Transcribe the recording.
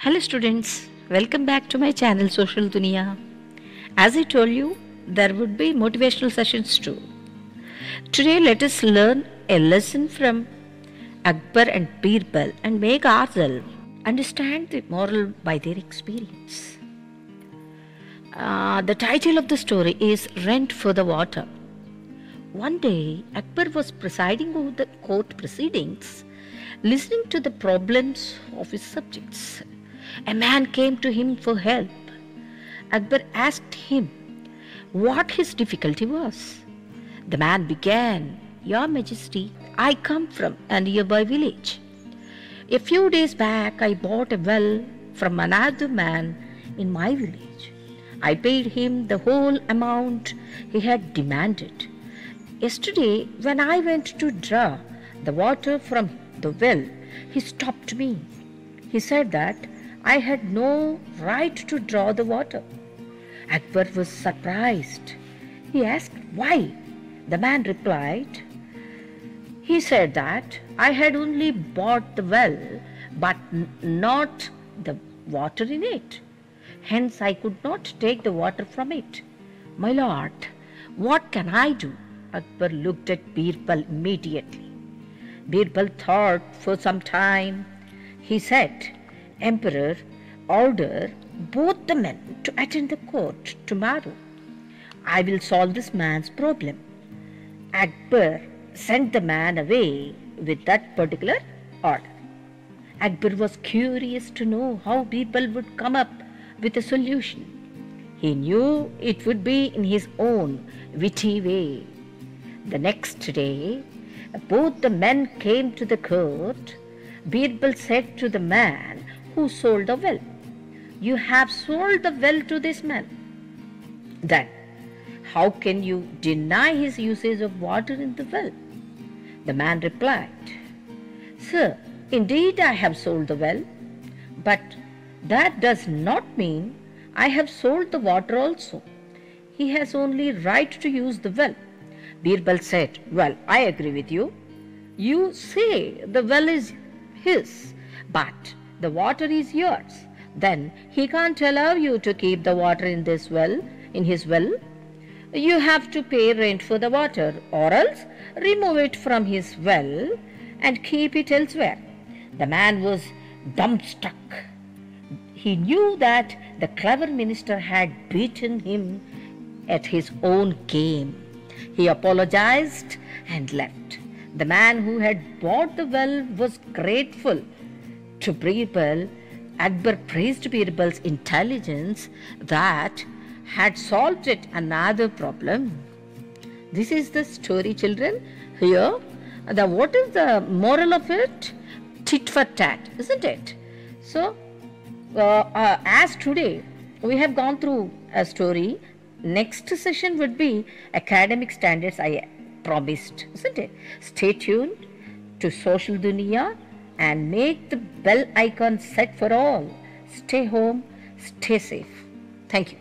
Hello students, welcome back to my channel Social Dunia. As I told you, there would be motivational sessions too. Today let us learn a lesson from Akbar and Birbal and make ourselves understand the moral by their experience. The title of the story is Rent for the Water. One day, Akbar was presiding over the court proceedings, listening to the problems of his subjects. A man came to him for help. Akbar asked him what his difficulty was. The man began, "Your Majesty, I come from a nearby village. A few days back, I bought a well from another man in my village. I paid him the whole amount he had demanded. Yesterday, when I went to draw the water from the well, he stopped me. He said that I had no right to draw the water." Akbar was surprised. He asked why. The man replied, "He said that I had only bought the well, but not the water in it. Hence I could not take the water from it. My lord, what can I do?" Akbar looked at Birbal immediately. Birbal thought for some time. He said, "Emperor, order both the men to attend the court tomorrow. I will solve this man's problem." Akbar sent the man away with that particular order. Akbar was curious to know how Birbal would come up with a solution. He knew it would be in his own witty way. The next day, both the men came to the court. Birbal said to the man who sold the well, "You have sold the well to this man. Then, how can you deny his usage of water in the well?" The man replied, "Sir, indeed I have sold the well, but that does not mean I have sold the water also. He has only right to use the well." Birbal said, "Well, I agree with you. You say the well is his, but the water is yours. Then he can't allow you to keep the water in his well. You have to pay rent for the water, or else remove it from his well and keep it elsewhere." The man was dumbstruck. He knew that the clever minister had beaten him at his own game. He apologized and left. The man who had bought the well was grateful to Birbal. Akbar praised Birbal's intelligence that had solved yet another problem. This is the story, children. Here, what is the moral of it? Tit for tat, isn't it? So, as today we have gone through a story, next session would be academic standards, I promised, isn't it? Stay tuned to Social Dunia and make the bell icon set for all. Stay home, stay safe. Thank you.